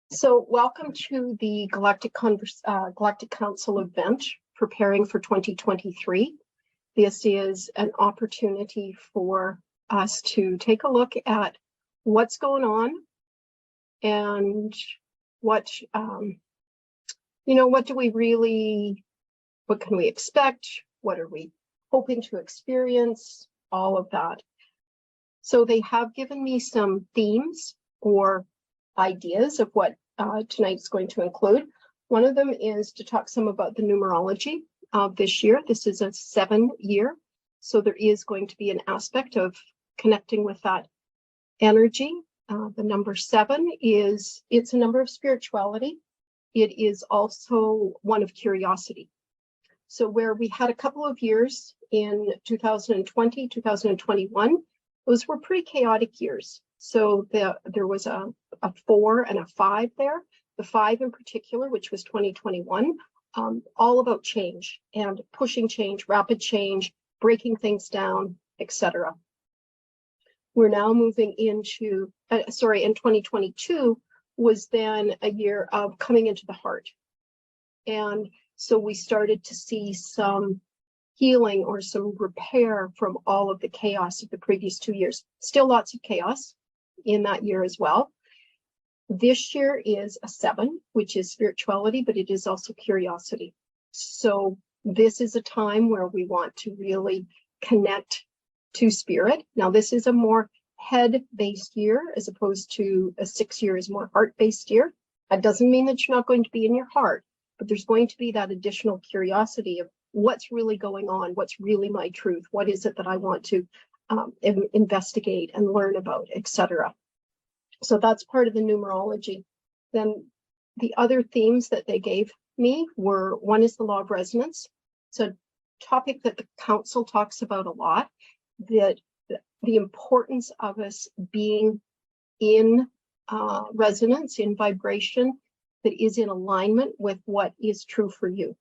So welcome to the Galactic Council event, preparing for 2023. This is an opportunity for us to take a look at what's going on and what do we really, what can we expect? What are we hoping to experience? All of that. So they have given me some themes or ideas of what tonight's going to include. One of them is to talk some about the numerology of this year. This is a 7-year, so there is going to be an aspect of connecting with that energy. The number 7 it's a number of spirituality. It is also one of curiosity. So where we had a couple of years in 2020, 2021, those were pretty chaotic years. So there was a 4 and a 5 there. The 5 in particular, which was 2021, all about change and pushing change, rapid change, breaking things down, etc. We're now moving into, in 2022 was then a year of coming into the heart. And so we started to see some healing or some repair from all of the chaos of the previous 2 years. Still lots of chaos in that year as well. This year is a 7, which is spirituality, but it is also curiosity. So this is a time where we want to really connect to spirit. Now, this is a more head-based year as opposed to a 6 year is more heart-based year. That doesn't mean that you're not going to be in your heart, but there's going to be that additional curiosity of what's really going on, what's really my truth, what is it that I want to investigate and learn about, etc. So that's part of the numerology. Then the other themes that they gave me were, one is the law of resonance. It's a topic that the council talks about a lot, that the importance of us being in resonance, in vibration that is in alignment with what is true for you.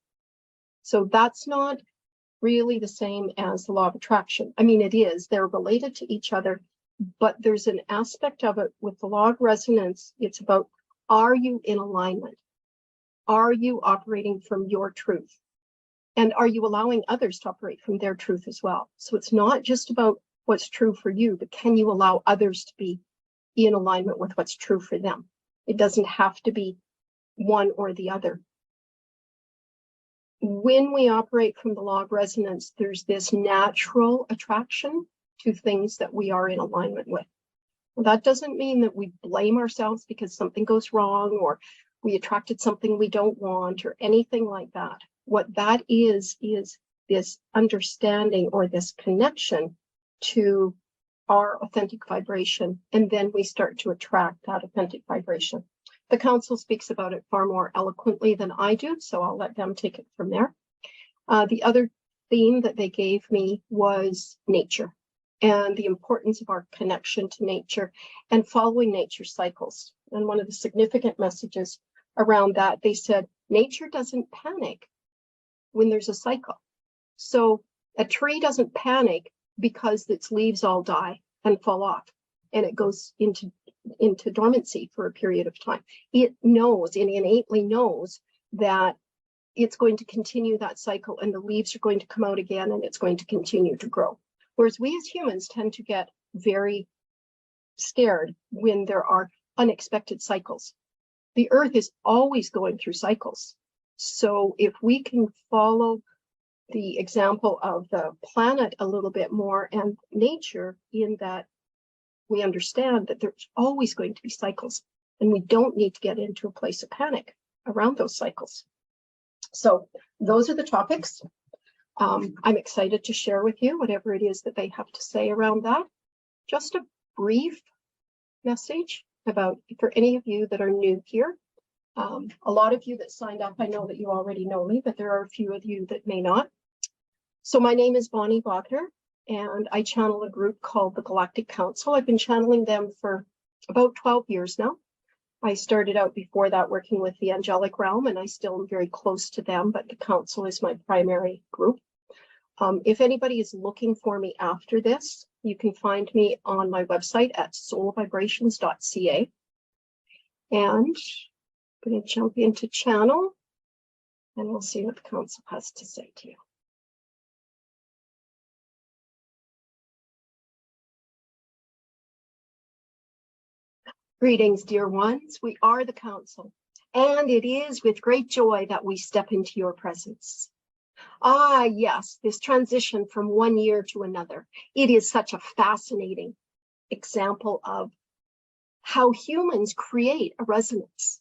So that's not really the same as the law of attraction. I mean, it is, they're related to each other, but there's an aspect of it with the law of resonance. It's about, are you in alignment? Are you operating from your truth? And are you allowing others to operate from their truth as well? So it's not just about what's true for you, but can you allow others to be in alignment with what's true for them? It doesn't have to be one or the other. When we operate from the law of resonance, there's this natural attraction to things that we are in alignment with. Well, that doesn't mean that we blame ourselves because something goes wrong or we attracted something we don't want or anything like that. What that is this understanding or this connection to our authentic vibration, and then we start to attract that authentic vibration. The council speaks about it far more eloquently than I do, so I'll let them take it from there. The other theme that they gave me was nature and the importance of our connection to nature and following nature's cycles. And one of the significant messages around that, they said, nature doesn't panic when there's a cycle. So a tree doesn't panic because its leaves all die and fall off and it goes into dormancy for a period of time. It knows, it innately knows that it's going to continue that cycle and the leaves are going to come out again and it's going to continue to grow. Whereas we as humans tend to get very scared when there are unexpected cycles. The earth is always going through cycles. So if we can follow the example of the planet a little bit more and nature, in that we understand that there's always going to be cycles and we don't need to get into a place of panic around those cycles. So those are the topics. I'm excited to share with you whatever it is that they have to say around that. Just a brief message about, for any of you that are new here. A lot of you that signed up, I know that you already know me, but there are a few of you that may not. So my name is Bonnie Bogner, and I channel a group called the Galactic Council. I've been channeling them for about 12 years now. I started out before that working with the angelic realm, and I still am very close to them, but the council is my primary group. If anybody is looking for me after this, you can find me on my website at soulvibrations.ca. And I'm going to jump into channel and we'll see what the council has to say to you. Greetings, dear ones. We are the council, and it is with great joy that we step into your presence. Ah, yes, this transition from one year to another. It is such a fascinating example of how humans create a resonance.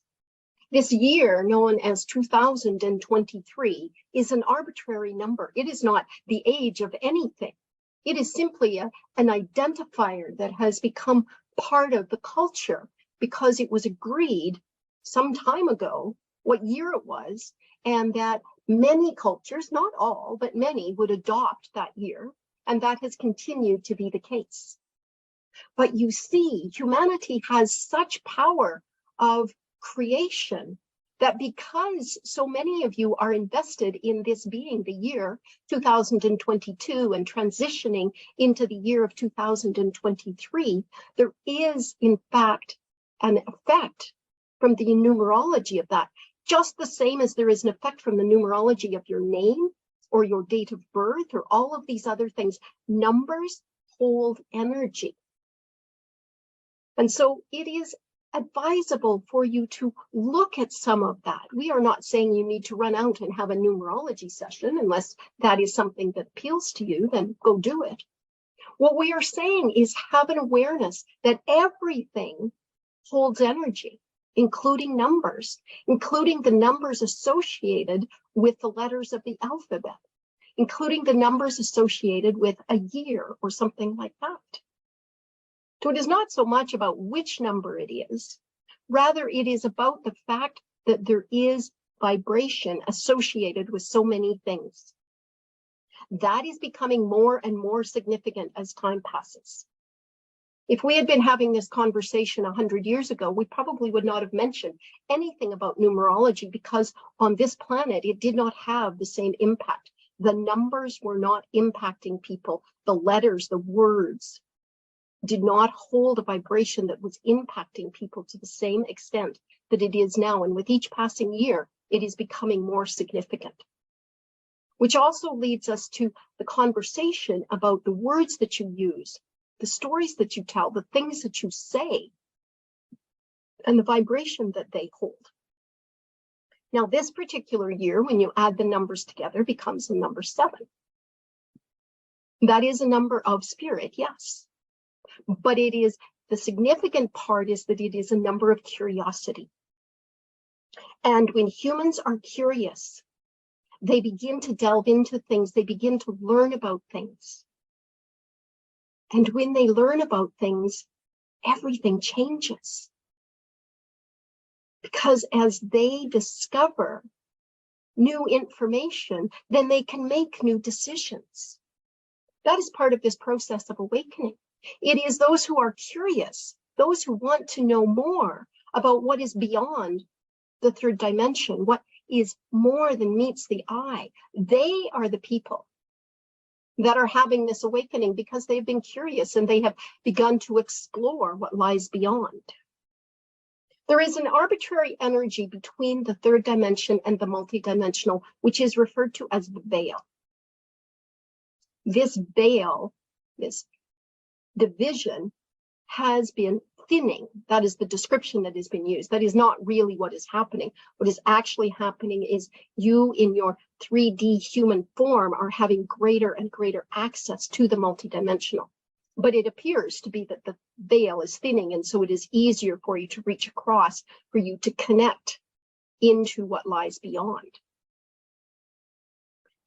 This year, known as 2023, is an arbitrary number. It is not the age of anything. It is simply an identifier that has become part of the culture because it was agreed some time ago what year it was, and that many cultures, not all, but many, would adopt that year, and that has continued to be the case. But you see, humanity has such power of creation that because so many of you are invested in this being the year 2022 and transitioning into the year of 2023, there is in fact an effect from the numerology of that, just the same as there is an effect from the numerology of your name or your date of birth or all of these other things. Numbers hold energy. And so it is advisable for you to look at some of that. We are not saying you need to run out and have a numerology session unless that is something that appeals to you, then go do it. What we are saying is have an awareness that everything holds energy, including numbers, including the numbers associated with the letters of the alphabet, including the numbers associated with a year or something like that. So it is not so much about which number it is, rather it is about the fact that there is vibration associated with so many things. That is becoming more and more significant as time passes. If we had been having this conversation 100 years ago, we probably would not have mentioned anything about numerology because on this planet, it did not have the same impact. The numbers were not impacting people. The letters, the words did not hold a vibration that was impacting people to the same extent that it is now. And with each passing year, it is becoming more significant. Which also leads us to the conversation about the words that you use, the stories that you tell, the things that you say, and the vibration that they hold. Now, this particular year, when you add the numbers together, becomes a number 7. That is a number of spirit, yes. But it is, the significant part is that it is a number of curiosity. And when humans are curious, they begin to delve into things, they begin to learn about things. And when they learn about things, everything changes. Because as they discover new information, then they can make new decisions. That is part of this process of awakening. It is those who are curious, those who want to know more about what is beyond the third dimension, what is more than meets the eye. They are the people that are having this awakening because they've been curious and they have begun to explore what lies beyond. There is an arbitrary energy between the third dimension and the multidimensional, which is referred to as the veil. This veil, this division, has been thinning. That is the description that has been used. That is not really what is happening. What is actually happening is you in your 3D human form are having greater and greater access to the multidimensional. But it appears to be that the veil is thinning, and so it is easier for you to reach across, for you to connect into what lies beyond.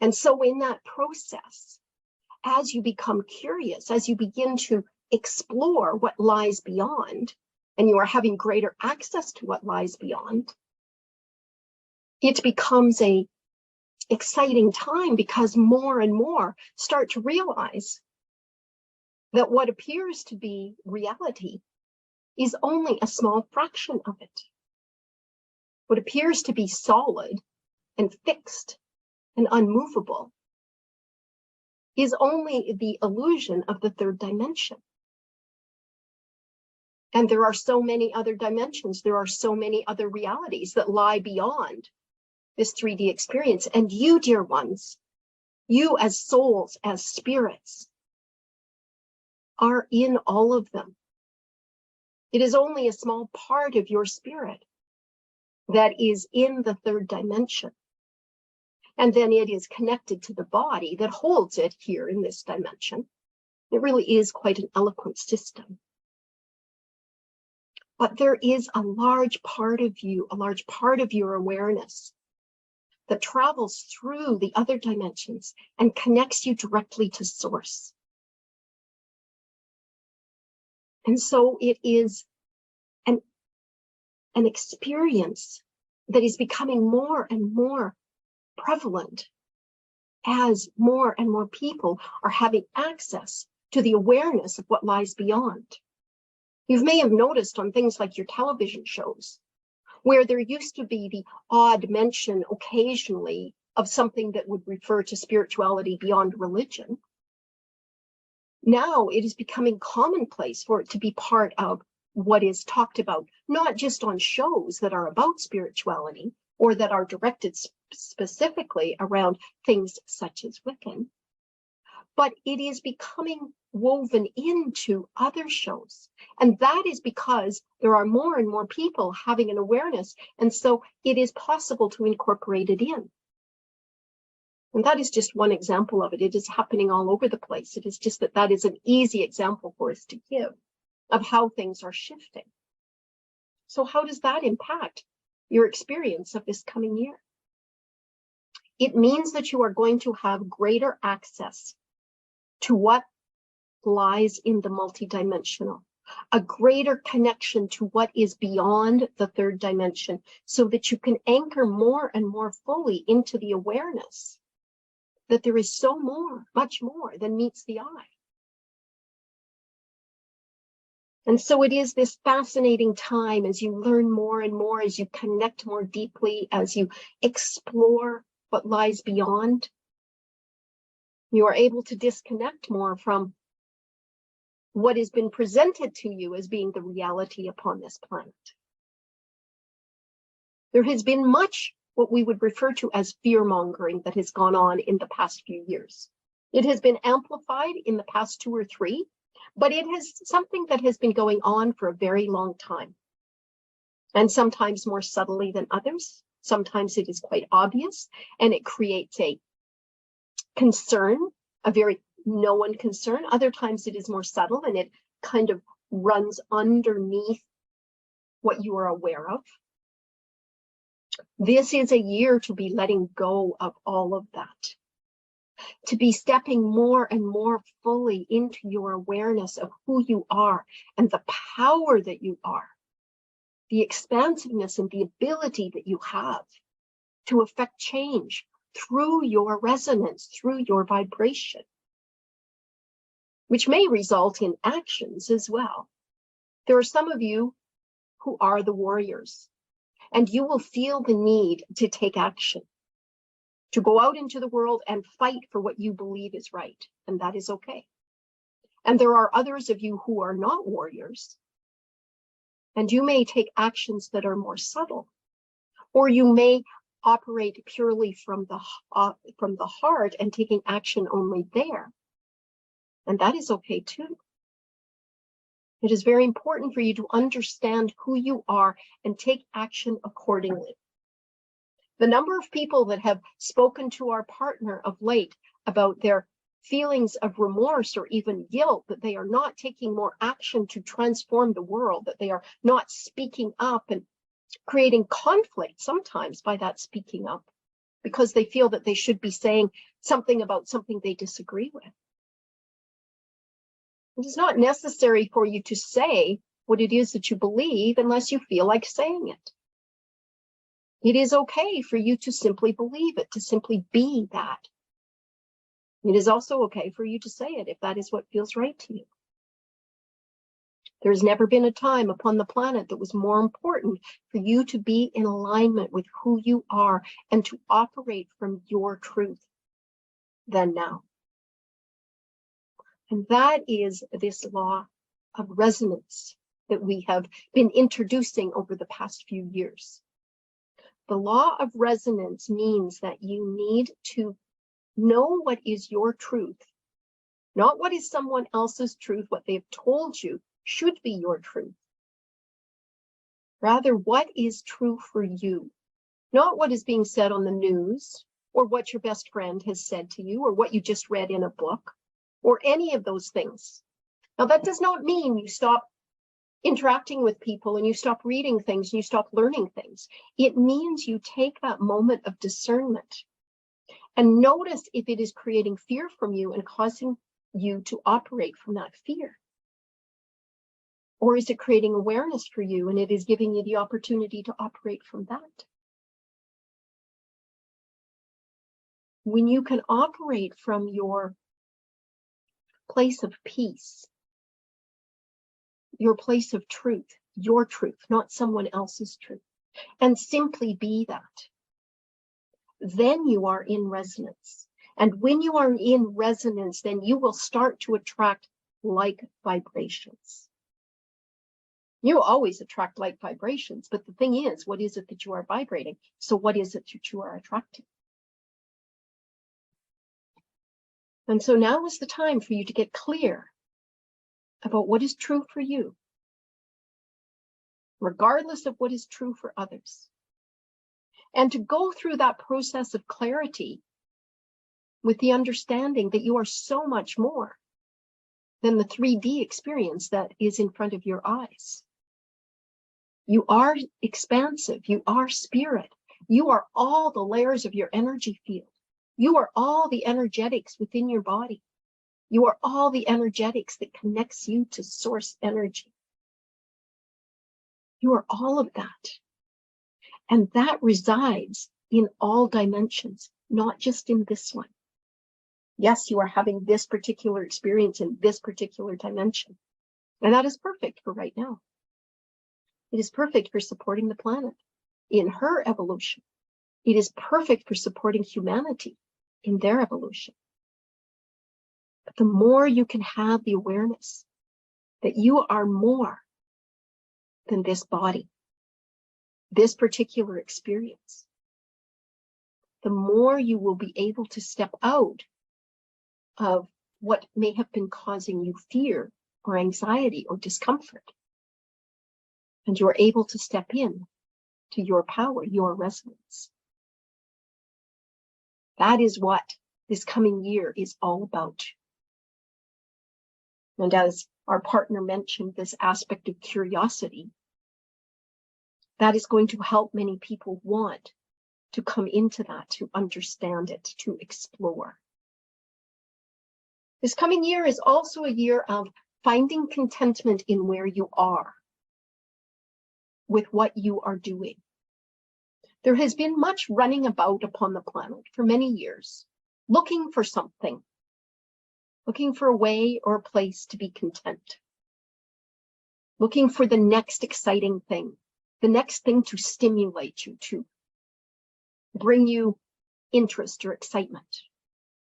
And so in that process, as you become curious, as you begin to explore what lies beyond, and you are having greater access to what lies beyond, it becomes an exciting time because more and more start to realize that what appears to be reality is only a small fraction of it. What appears to be solid and fixed and unmovable is only the illusion of the third dimension. And there are so many other dimensions. There are so many other realities that lie beyond this 3D experience. And you, dear ones, you as souls, as spirits, are in all of them. It is only a small part of your spirit that is in the third dimension. And then it is connected to the body that holds it here in this dimension. It really is quite an eloquent system. But there is a large part of you, a large part of your awareness that travels through the other dimensions and connects you directly to source. And so it is an experience that is becoming more and more prevalent as more and more people are having access to the awareness of what lies beyond. You may have noticed on things like your television shows, where there used to be the odd mention occasionally of something that would refer to spirituality beyond religion. Now it is becoming commonplace for it to be part of what is talked about, not just on shows that are about spirituality or that are directed specifically around things such as Wiccan, but it is becoming woven into other shows. And that is because there are more and more people having an awareness. And so it is possible to incorporate it in. And that is just one example of it. It is happening all over the place. It is just that is an easy example for us to give of how things are shifting. So how does that impact your experience of this coming year? It means that you are going to have greater access to what lies in the multidimensional, a greater connection to what is beyond the third dimension, so that you can anchor more and more fully into the awareness that there is so much more than meets the eye. And so it is this fascinating time as you learn more and more, as you connect more deeply, as you explore what lies beyond. You are able to disconnect more from what has been presented to you as being the reality upon this planet. There has been much what we would refer to as fear-mongering that has gone on in the past few years. It has been amplified in the past 2 or 3, but it is something that has been going on for a very long time. And sometimes more subtly than others. Sometimes it is quite obvious, and it creates a concern, a very known concern. Other times it is more subtle, and it kind of runs underneath what you are aware of. This is a year to be letting go of all of that, to be stepping more and more fully into your awareness of who you are and the power that you are, the expansiveness and the ability that you have to affect change through your resonance, through your vibration, which may result in actions as well. There are some of you who are the warriors, and you will feel the need to take action, to go out into the world and fight for what you believe is right, and that is okay. And there are others of you who are not warriors, and you may take actions that are more subtle, or you may operate purely from the heart and taking action only there, and that is okay too. It is very important for you to understand who you are and take action accordingly. The number of people that have spoken to our partner of late about their feelings of remorse or even guilt, that they are not taking more action to transform the world, that they are not speaking up, and creating conflict sometimes by that speaking up, because they feel that they should be saying something about something they disagree with. It is not necessary for you to say what it is that you believe unless you feel like saying it. It is okay for you to simply believe it, to simply be that. It is also okay for you to say it if that is what feels right to you. There's never been a time upon the planet that was more important for you to be in alignment with who you are and to operate from your truth than now. And that is this law of resonance that we have been introducing over the past few years. The law of resonance means that you need to know what is your truth, not what is someone else's truth, what they've told you should be your truth. Rather, what is true for you, not what is being said on the news, or what your best friend has said to you, or what you just read in a book, or any of those things. Now, that does not mean you stop interacting with people and you stop reading things and you stop learning things. It means you take that moment of discernment and notice if it is creating fear from you and causing you to operate from that fear. Or is it creating awareness for you and it is giving you the opportunity to operate from that? When you can operate from your place of peace, your place of truth, your truth, not someone else's truth, and simply be that, then you are in resonance. And when you are in resonance, then you will start to attract like vibrations. You always attract like vibrations, but the thing is, what is it that you are vibrating? So what is it that you are attracting? And so now is the time for you to get clear about what is true for you, regardless of what is true for others. And to go through that process of clarity with the understanding that you are so much more than the 3D experience that is in front of your eyes. You are expansive, you are spirit, you are all the layers of your energy field. You are all the energetics within your body. You are all the energetics that connects you to source energy. You are all of that. And that resides in all dimensions, not just in this one. Yes, you are having this particular experience in this particular dimension. And that is perfect for right now. It is perfect for supporting the planet in her evolution. It is perfect for supporting humanity in their evolution. But the more you can have the awareness that you are more than this body, this particular experience, the more you will be able to step out of what may have been causing you fear or anxiety or discomfort. And you are able to step in to your power, your resonance. That is what this coming year is all about. And as our partner mentioned, this aspect of curiosity, that is going to help many people want to come into that, to understand it, to explore. This coming year is also a year of finding contentment in where you are, with what you are doing. There has been much running about upon the planet for many years, looking for something, looking for a way or a place to be content, looking for the next exciting thing, the next thing to stimulate you, to bring you interest or excitement.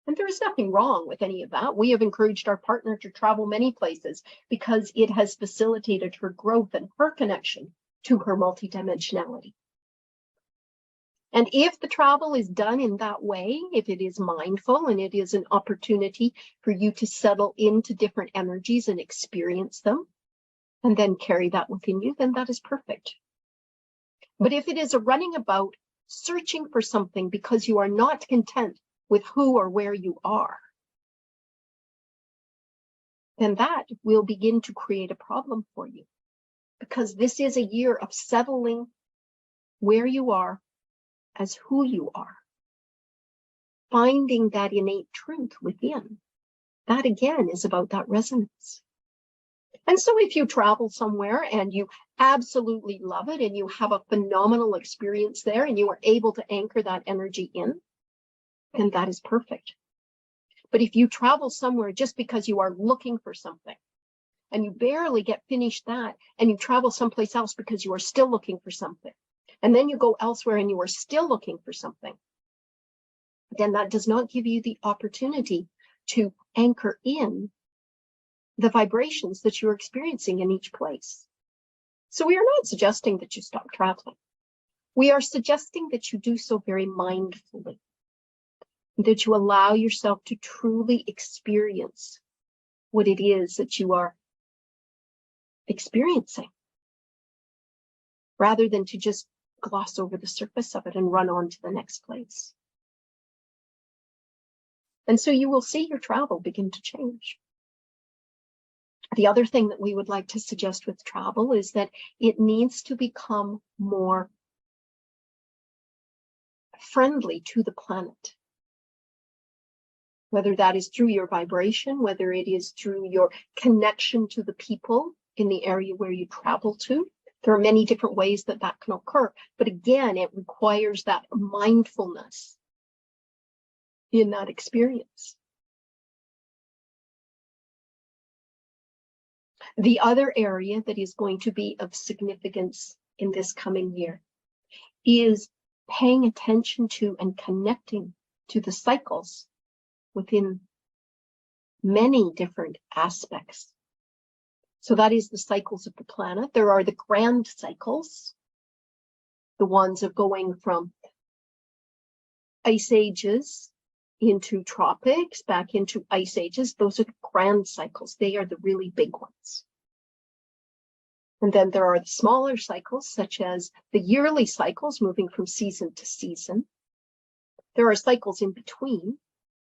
And there is nothing wrong with any of that. We have encouraged our partner to travel many places because it has facilitated her growth and her connection to her multidimensionality. And if the travel is done in that way, if it is mindful and it is an opportunity for you to settle into different energies and experience them, and then carry that within you, then that is perfect. But if it is a running about searching for something because you are not content with who or where you are, then that will begin to create a problem for you. Because this is a year of settling where you are as who you are. Finding that innate truth within. That again is about that resonance. And so if you travel somewhere and you absolutely love it and you have a phenomenal experience there and you are able to anchor that energy in, then that is perfect. But if you travel somewhere just because you are looking for something and you barely get finished that and you travel someplace else because you are still looking for something, and then you go elsewhere and you are still looking for something, then that does not give you the opportunity to anchor in the vibrations that you're experiencing in each place. So we are not suggesting that you stop traveling. We are suggesting that you do so very mindfully, that you allow yourself to truly experience what it is that you are experiencing, rather than to just gloss over the surface of it and run on to the next place. And so you will see your travel begin to change. The other thing that we would like to suggest with travel is that it needs to become more friendly to the planet. Whether that is through your vibration, whether it is through your connection to the people in the area where you travel to. There are many different ways that that can occur. But again, it requires that mindfulness in that experience. The other area that is going to be of significance in this coming year is paying attention to and connecting to the cycles within many different aspects. So that is the cycles of the planet. There are the grand cycles, the ones of going from ice ages into tropics, back into ice ages. Those are the grand cycles. They are the really big ones. And then there are the smaller cycles, such as the yearly cycles, moving from season to season. There are cycles in between.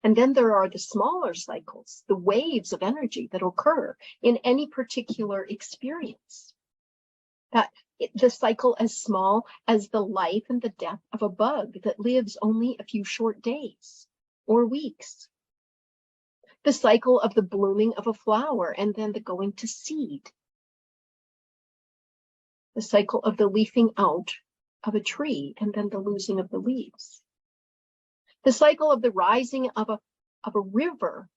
And then there are the smaller cycles, the waves of energy that occur in any particular experience. The cycle as small as the life and the death of a bug that lives only a few short days or weeks. The cycle of the blooming of a flower and then the going to seed. The cycle of the leafing out of a tree and then the losing of the leaves. The cycle of the rising of a river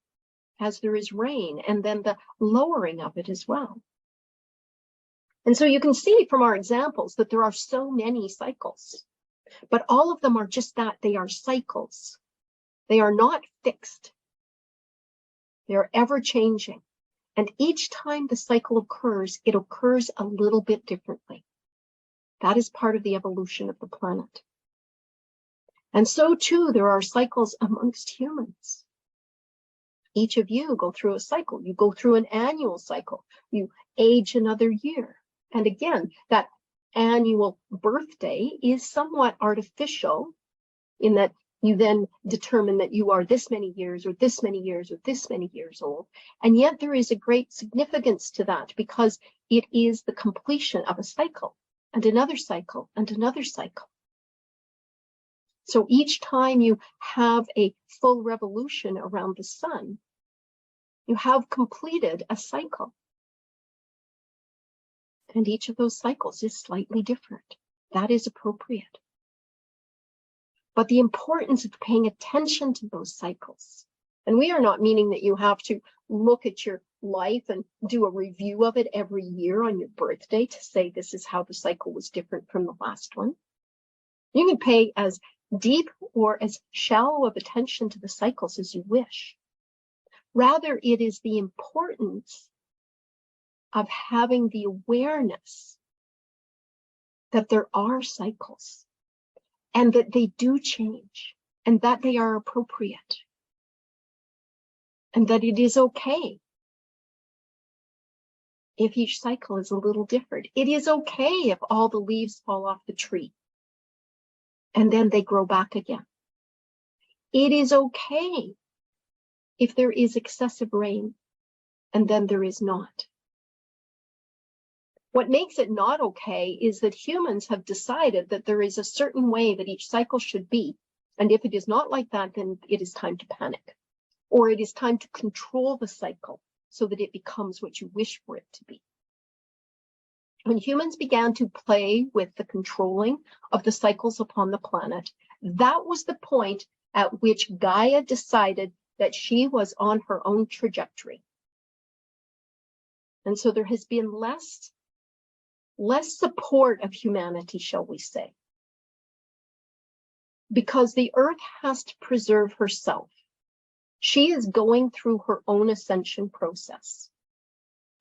as there is rain, and then the lowering of it as well. And so you can see from our examples that there are so many cycles, but all of them are just that. They are cycles. They are not fixed. They are ever changing. And each time the cycle occurs, it occurs a little bit differently. That is part of the evolution of the planet. And so too, there are cycles amongst humans. Each of you go through a cycle. You go through an annual cycle. You age another year. And again, that annual birthday is somewhat artificial in that you then determine that you are this many years or this many years or this many years old. And yet there is a great significance to that because it is the completion of a cycle and another cycle and another cycle. So each time you have a full revolution around the sun, you have completed a cycle. And each of those cycles is slightly different. That is appropriate. But the importance of paying attention to those cycles, and we are not meaning that you have to look at your life and do a review of it every year on your birthday to say this is how the cycle was different from the last one. You can pay as deep or as shallow of attention to the cycles as you wish. Rather, it is the importance of having the awareness that there are cycles and that they do change and that they are appropriate and that it is okay if each cycle is a little different. It is okay if all the leaves fall off the tree and then they grow back again. It is okay if there is excessive rain and then there is not. What makes it not okay is that humans have decided that there is a certain way that each cycle should be. And if it is not like that, then it is time to panic. Or it is time to control the cycle so that it becomes what you wish for it to be. When humans began to play with the controlling of the cycles upon the planet, that was the point at which Gaia decided that she was on her own trajectory. And so there has been less support of humanity, shall we say, because the earth has to preserve herself. She is going through her own ascension process.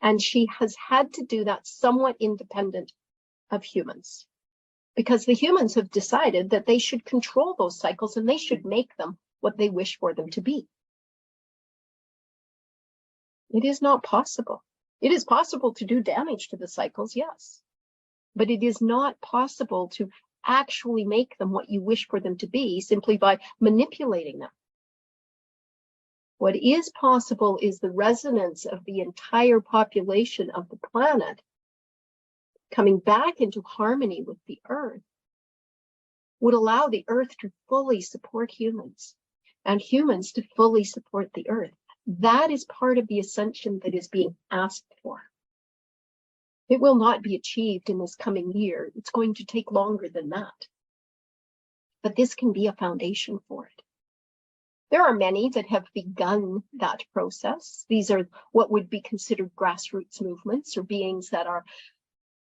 And she has had to do that somewhat independent of humans, because the humans have decided that they should control those cycles and they should make them what they wish for them to be. It is not possible. It is possible to do damage to the cycles, yes, but it is not possible to actually make them what you wish for them to be simply by manipulating them. What is possible is the resonance of the entire population of the planet coming back into harmony with the earth would allow the earth to fully support humans and humans to fully support the earth. That is part of the ascension that is being asked for. It will not be achieved in this coming year. It's going to take longer than that. But this can be a foundation for it. There are many that have begun that process. These are what would be considered grassroots movements, or beings that are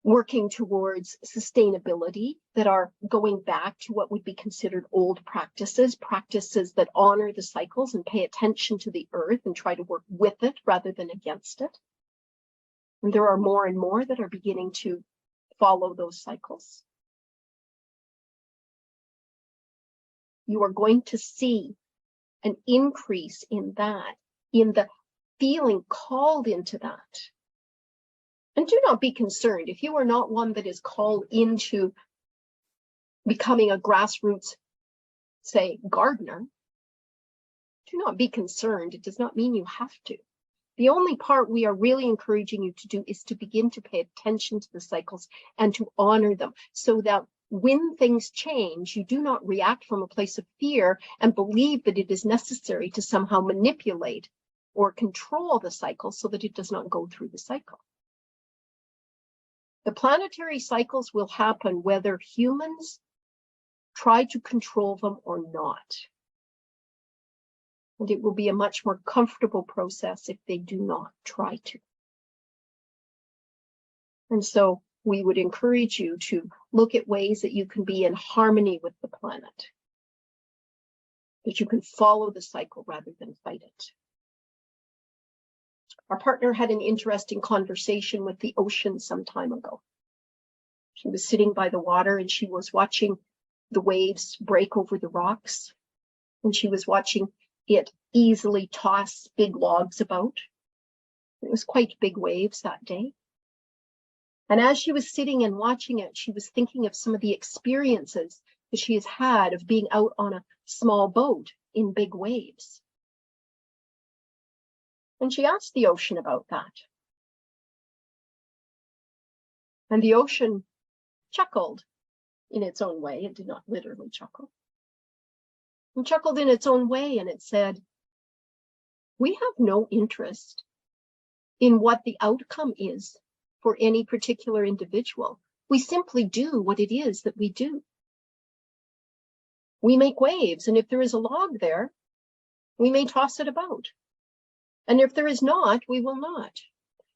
working towards sustainability, that are going back to what would be considered old practices, practices that honor the cycles and pay attention to the earth and try to work with it rather than against it. And there are more and more that are beginning to follow those cycles. You are going to see an increase in that, in the feeling called into that. And do not be concerned if you are not one that is called into becoming a grassroots, say, gardener. Do not be concerned. It does not mean you have to. The only part we are really encouraging you to do is to begin to pay attention to the cycles and to honor them, so that when things change, you do not react from a place of fear and believe that it is necessary to somehow manipulate or control the cycle so that it does not go through the cycle. The planetary cycles will happen whether humans try to control them or not. And it will be a much more comfortable process if they do not try to. And so we would encourage you to look at ways that you can be in harmony with the planet, that you can follow the cycle rather than fight it. Our partner had an interesting conversation with the ocean some time ago. She was sitting by the water and she was watching the waves break over the rocks, and she was watching it easily toss big logs about. It was quite big waves that day. And as she was sitting and watching it, she was thinking of some of the experiences that she has had of being out on a small boat in big waves. And she asked the ocean about that. And the ocean chuckled in its own way. It did not literally chuckle. It chuckled in its own way, and it said, "We have no interest in what the outcome is for any particular individual. We simply do what it is that we do. We make waves, and if there is a log there, we may toss it about. And if there is not, we will not.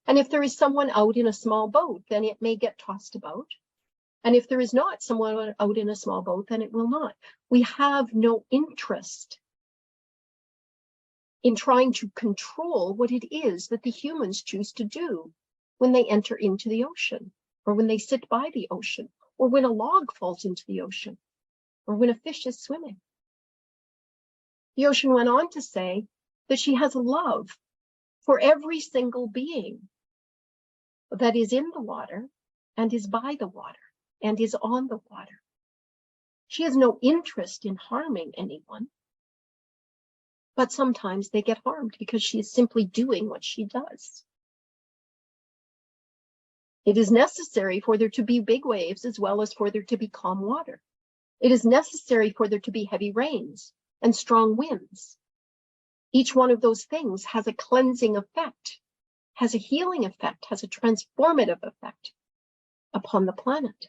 And if there is someone out in a small boat, then it may get tossed about. And if there is not someone out in a small boat, then it will not. We have no interest in trying to control what it is that the humans choose to do when they enter into the ocean, or when they sit by the ocean, or when a log falls into the ocean, or when a fish is swimming." The ocean went on to say that she has love for every single being that is in the water and is by the water and is on the water. She has no interest in harming anyone, but sometimes they get harmed because she is simply doing what she does. It is necessary for there to be big waves as well as for there to be calm water. It is necessary for there to be heavy rains and strong winds. Each one of those things has a cleansing effect, has a healing effect, has a transformative effect upon the planet.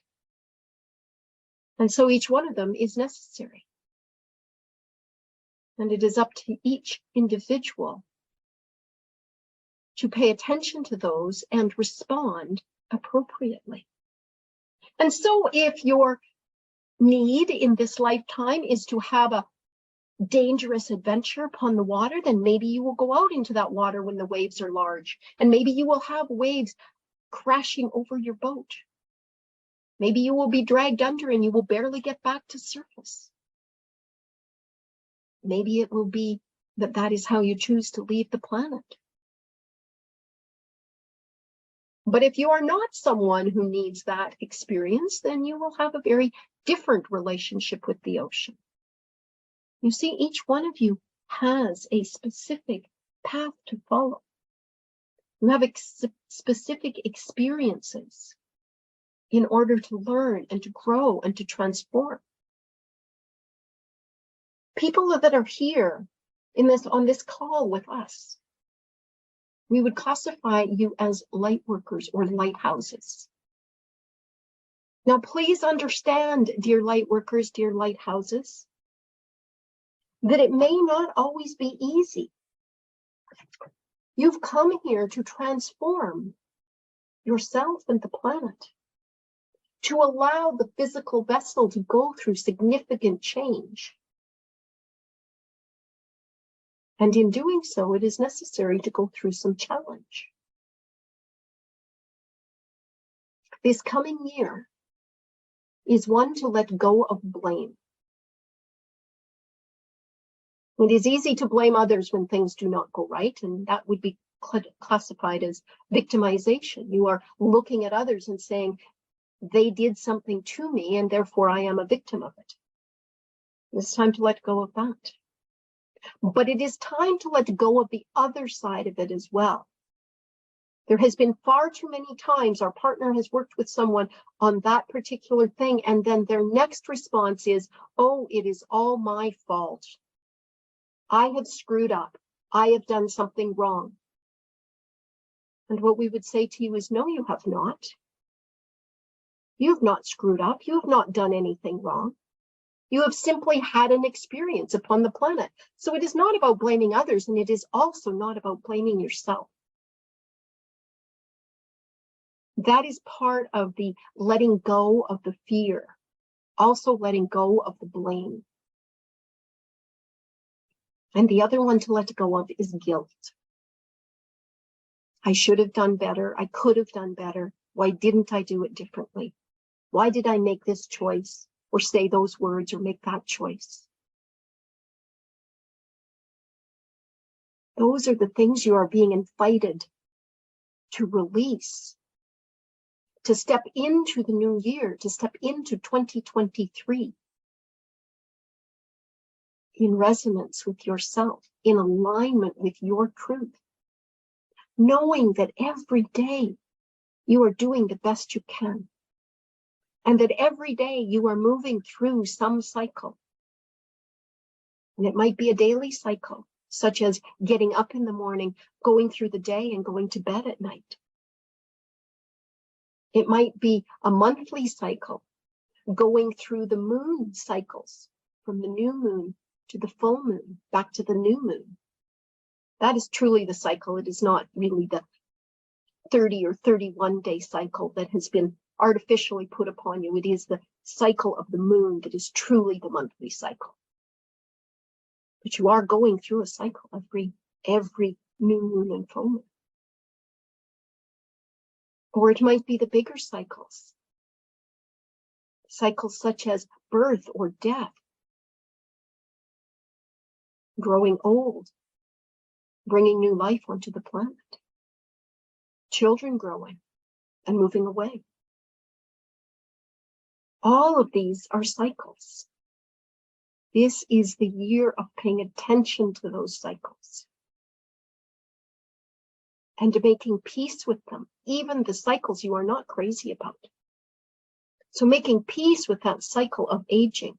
And so each one of them is necessary. And it is up to each individual to pay attention to those and respond appropriately. And so if your need in this lifetime is to have a dangerous adventure upon the water, then maybe you will go out into that water when the waves are large, and maybe you will have waves crashing over your boat. Maybe you will be dragged under and you will barely get back to surface. Maybe it will be that that is how you choose to leave the planet. But if you are not someone who needs that experience, then you will have a very different relationship with the ocean. You see, each one of you has a specific path to follow. You have specific experiences in order to learn and to grow and to transform. People that are here on this call with us, we would classify you as light workers or lighthouses. Now, please understand, dear light workers, dear lighthouses, that it may not always be easy. You've come here to transform yourself and the planet, to allow the physical vessel to go through significant change. And in doing so, it is necessary to go through some challenge. This coming year is one to let go of blame. It is easy to blame others when things do not go right, and that would be classified as victimization. You are looking at others and saying, they did something to me, and therefore I am a victim of it. It's time to let go of that. But it is time to let go of the other side of it as well. There has been far too many times our partner has worked with someone on that particular thing, and then their next response is, oh, it is all my fault. I have screwed up. I have done something wrong. And what we would say to you is, no, you have not. You have not screwed up. You have not done anything wrong. You have simply had an experience upon the planet. So it is not about blaming others, and it is also not about blaming yourself. That is part of the letting go of the fear, also letting go of the blame. And the other one to let go of is guilt. I should have done better. I could have done better. Why didn't I do it differently? Why did I make this choice or say those words or make that choice? Those are the things you are being invited to release, to step into the new year, to step into 2023 in resonance with yourself, in alignment with your truth, knowing that every day you are doing the best you can, and that every day you are moving through some cycle. And it might be a daily cycle, such as getting up in the morning, going through the day, and going to bed at night. It might be a monthly cycle, going through the moon cycles, from the new moon to the full moon, back to the new moon. That is truly the cycle. It is not really the 30 or 31 day cycle that has been artificially put upon you. It is the cycle of the moon that is truly the monthly cycle. But you are going through a cycle every new moon and full moon. Or it might be the bigger cycles. Cycles such as birth or death, growing old, bringing new life onto the planet, children growing and moving away. All of these are cycles. This is the year of paying attention to those cycles and to making peace with them, even the cycles you are not crazy about. So making peace with that cycle of aging,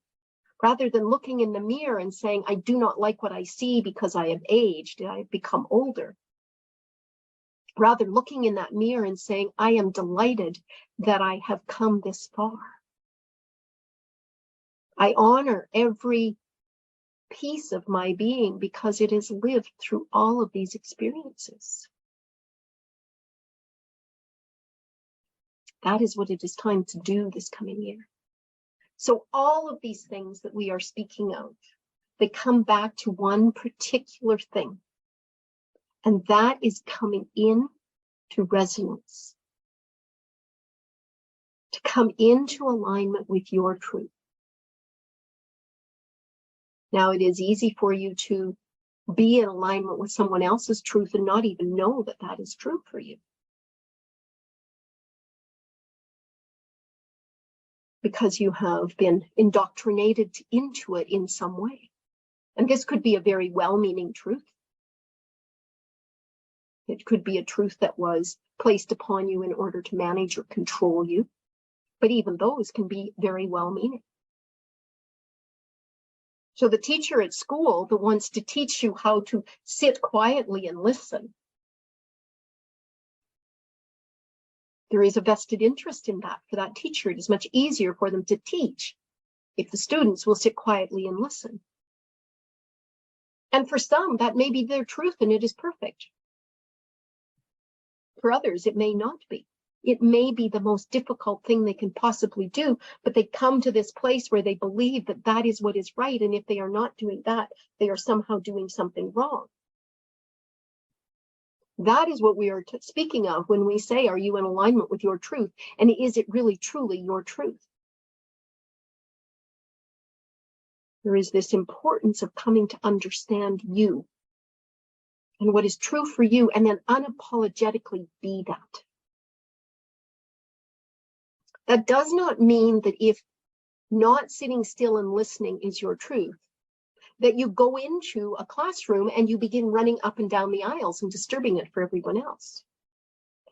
rather than looking in the mirror and saying, I do not like what I see because I have aged, I have become older. Rather looking in that mirror and saying, I am delighted that I have come this far. I honor every piece of my being because it has lived through all of these experiences. That is what it is time to do this coming year. So all of these things that we are speaking of, they come back to one particular thing, and that is coming in to resonance, to come into alignment with your truth. Now, it is easy for you to be in alignment with someone else's truth and not even know that that is true for you, because you have been indoctrinated into it in some way. And this could be a very well-meaning truth. It could be a truth that was placed upon you in order to manage or control you. But even those can be very well-meaning. So the teacher at school that wants to teach you how to sit quietly and listen, there is a vested interest in that for that teacher. It is much easier for them to teach if the students will sit quietly and listen. And for some, that may be their truth and it is perfect. For others, it may not be. It may be the most difficult thing they can possibly do, but they come to this place where they believe that that is what is right. And if they are not doing that, they are somehow doing something wrong. That is what we are speaking of when we say, are you in alignment with your truth? And is it really truly your truth? There is this importance of coming to understand you and what is true for you, and then unapologetically be that. That does not mean that if not sitting still and listening is your truth, that you go into a classroom and you begin running up and down the aisles and disturbing it for everyone else.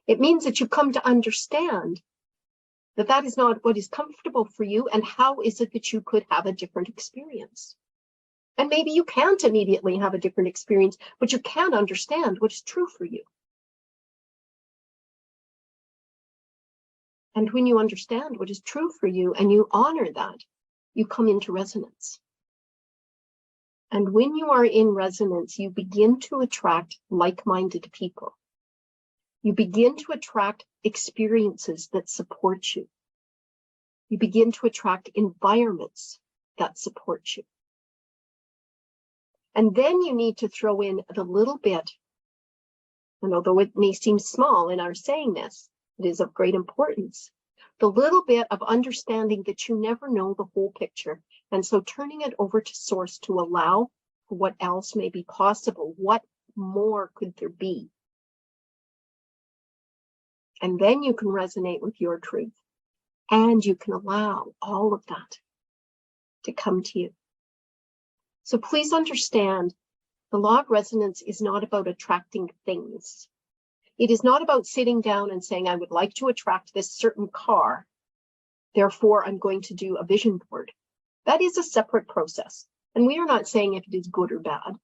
It means that you come to understand that that is not what is comfortable for you, and how is it that you could have a different experience. And maybe you can't immediately have a different experience, but you can understand what is true for you. And when you understand what is true for you and you honor that, you come into resonance. And when you are in resonance, you begin to attract like-minded people. You begin to attract experiences that support you. You begin to attract environments that support you. And then you need to throw in the little bit, and although it may seem small in our saying this, it is of great importance, the little bit of understanding that you never know the whole picture. And so turning it over to Source to allow for what else may be possible. What more could there be? And then you can resonate with your truth. And you can allow all of that to come to you. So please understand, the law of resonance is not about attracting things. It is not about sitting down and saying, I would like to attract this certain car, therefore I'm going to do a vision board. That is a separate process. And we are not saying if it is good or bad.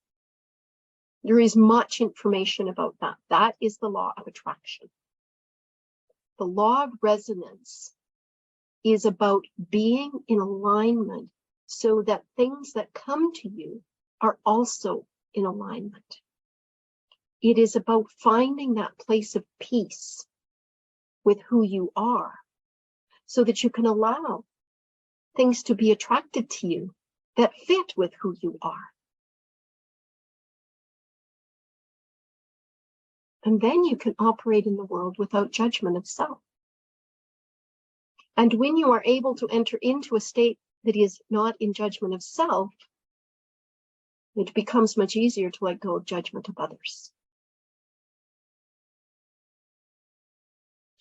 There is much information about that. That is the law of attraction. The law of resonance is about being in alignment so that things that come to you are also in alignment. It is about finding that place of peace with who you are so that you can allow things to be attracted to you that fit with who you are. And then you can operate in the world without judgment of self. And when you are able to enter into a state that is not in judgment of self, it becomes much easier to let go of judgment of others.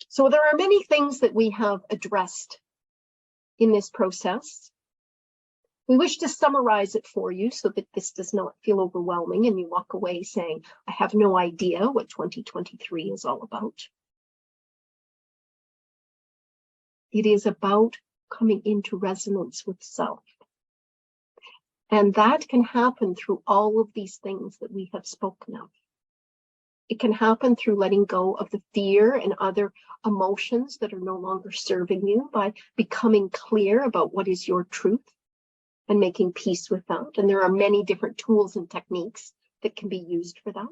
So there are many things that we have addressed in this process. We wish to summarize it for you so that this does not feel overwhelming and you walk away saying, I have no idea what 2023 is all about. It is about coming into resonance with self. And that can happen through all of these things that we have spoken of. It can happen through letting go of the fear and other emotions that are no longer serving you by becoming clear about what is your truth and making peace with that. And there are many different tools and techniques that can be used for that.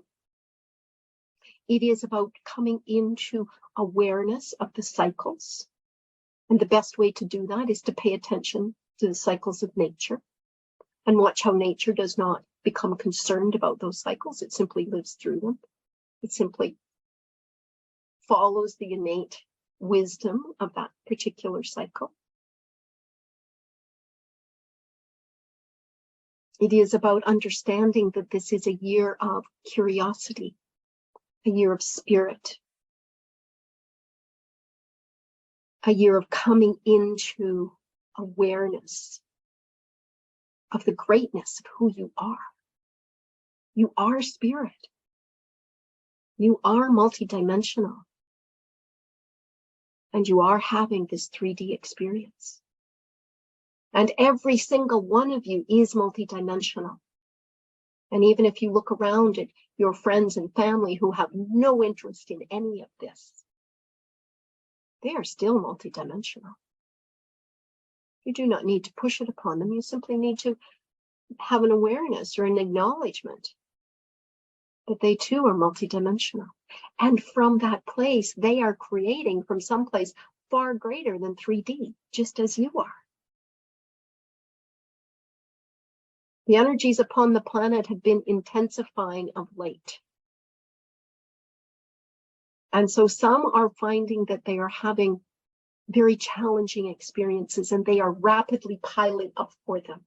It is about coming into awareness of the cycles. And the best way to do that is to pay attention to the cycles of nature. and watch how nature does not become concerned about those cycles. It simply lives through them. It simply follows the innate wisdom of that particular cycle. It is about understanding that this is a year of curiosity, a year of spirit, a year of coming into awareness of the greatness of who you are. You are spirit. You are multidimensional. And you are having this 3D experience. And every single one of you is multidimensional. And even if you look around at your friends and family who have no interest in any of this, they are still multidimensional. You do not need to push it upon them. You simply need to have an awareness or an acknowledgement that they too are multidimensional. And from that place, they are creating from someplace far greater than 3D, just as you are. The energies upon the planet have been intensifying of late. And so some are finding that they are having very challenging experiences and they are rapidly piling up for them.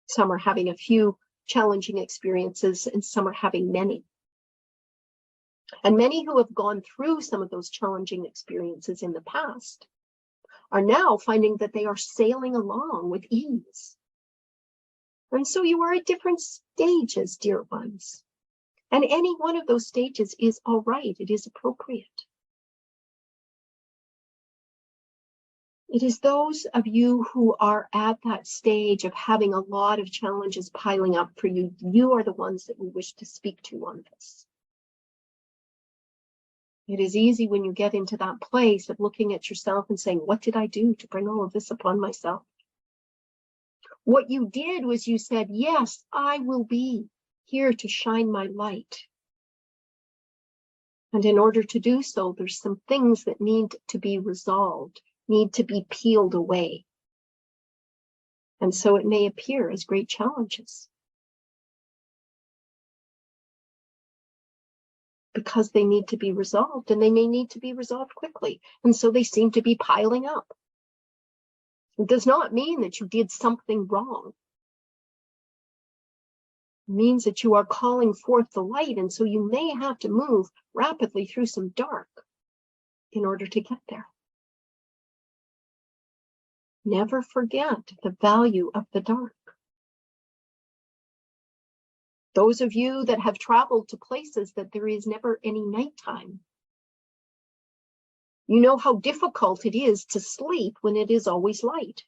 Some are having a few challenging experiences and some are having many. And many who have gone through some of those challenging experiences in the past are now finding that they are sailing along with ease. And so you are at different stages, dear ones. And any one of those stages is all right. It is appropriate. It is those of you who are at that stage of having a lot of challenges piling up for you. You are the ones that we wish to speak to on this. It is easy when you get into that place of looking at yourself and saying, what did I do to bring all of this upon myself? What you did was you said, yes, I will be here to shine my light. And in order to do so, there's some things that need to be resolved, need to be peeled away. And so it may appear as great challenges, because they need to be resolved and they may need to be resolved quickly. And so they seem to be piling up. It does not mean that you did something wrong. It means that you are calling forth the light. And so you may have to move rapidly through some dark in order to get there. Never forget the value of the dark. Those of you that have traveled to places that there is never any nighttime, you know how difficult it is to sleep when it is always light.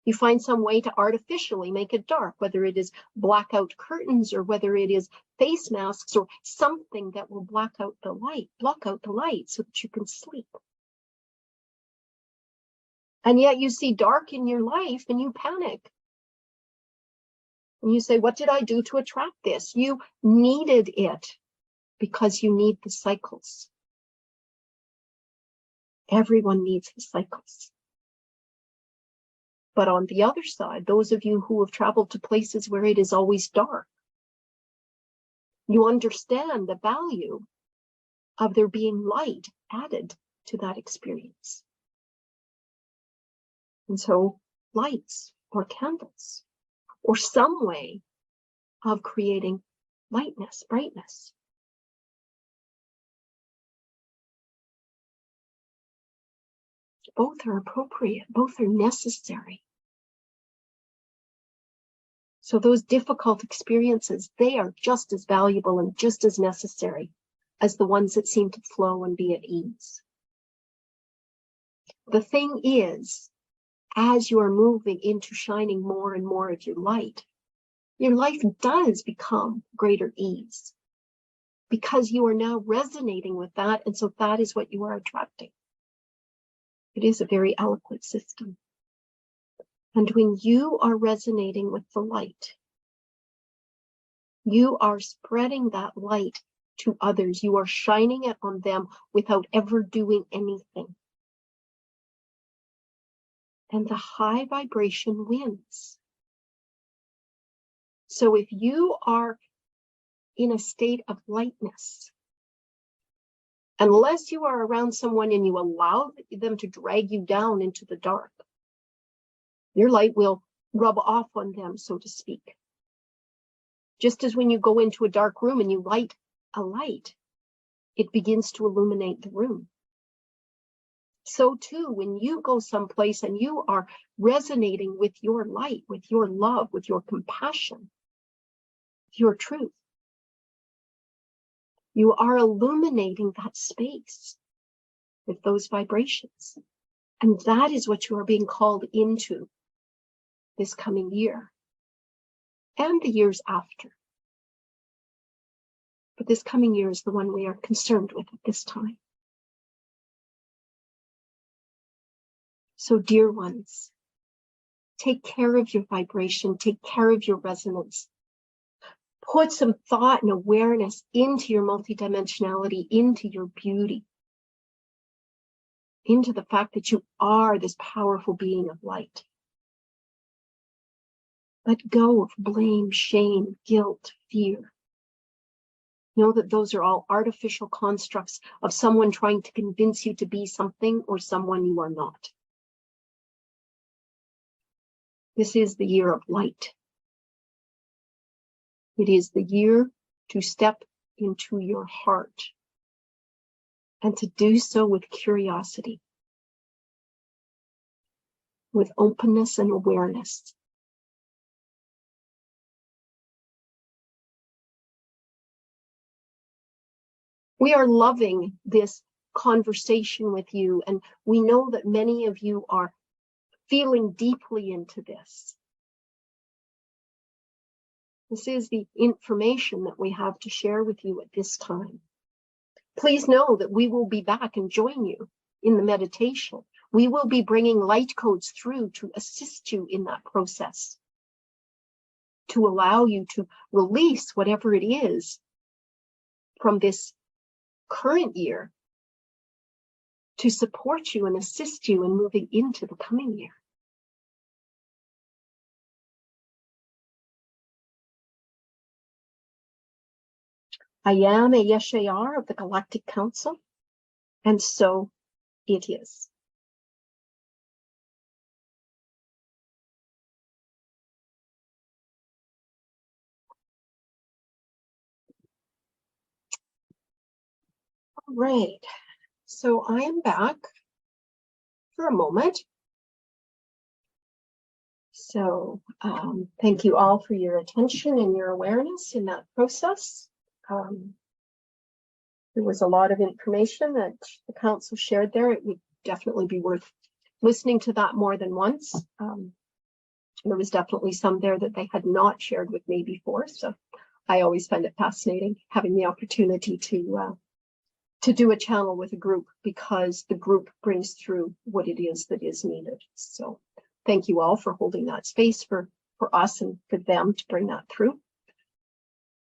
You find some way to artificially make it dark, whether it is blackout curtains or whether it is face masks or something that will block out the light so that you can sleep. And yet you see dark in your life and you panic. And you say, what did I do to attract this? You needed it because you need the cycles. Everyone needs the cycles. But on the other side, those of you who have traveled to places where it is always dark, you understand the value of there being light added to that experience. And so lights or candles or some way of creating lightness, brightness. Both are appropriate, both are necessary. So those difficult experiences, they are just as valuable and just as necessary as the ones that seem to flow and be at ease. The thing is, as you are moving into shining more and more of your life does become greater ease because you are now resonating with that. And so that is what you are attracting. It is a very eloquent system. And when you are resonating with the light, you are spreading that light to others. You are shining it on them without ever doing anything. and the high vibration wins. So if you are in a state of lightness, unless you are around someone and you allow them to drag you down into the dark, your light will rub off on them, so to speak. Just as when you go into a dark room and you light a light, it begins to illuminate the room. So too, when you go someplace and you are resonating with your light, with your love, with your compassion, your truth, you are illuminating that space with those vibrations. And that is what you are being called into this coming year and the years after. But this coming year is the one we are concerned with at this time. So, dear ones, take care of your vibration, take care of your resonance. Put some thought and awareness into your multidimensionality, into your beauty, into the fact that you are this powerful being of light. Let go of blame, shame, guilt, fear. Know that those are all artificial constructs of someone trying to convince you to be something or someone you are not. This is the year of light. It is the year to step into your heart and to do so with curiosity, with openness and awareness. We are loving this conversation with you, and we know that many of you are feeling deeply into this. This is the information that we have to share with you at this time. Please know that we will be back and join you in the meditation. We will be bringing light codes through to assist you in that process, to allow you to release whatever it is from this current year, to support you and assist you in moving into the coming year. I am a Yeshayar of the Galactic Council, and so it is. All right, so I am back for a moment. So thank you all for your attention and your awareness in that process. There was a lot of information that the council shared there. It would definitely be worth listening to that more than once. There was definitely some there that they had not shared with me before. So I always find it fascinating having the opportunity to do a channel with a group, because the group brings through what it is that is needed. So thank you all for holding that space for us and for them to bring that through.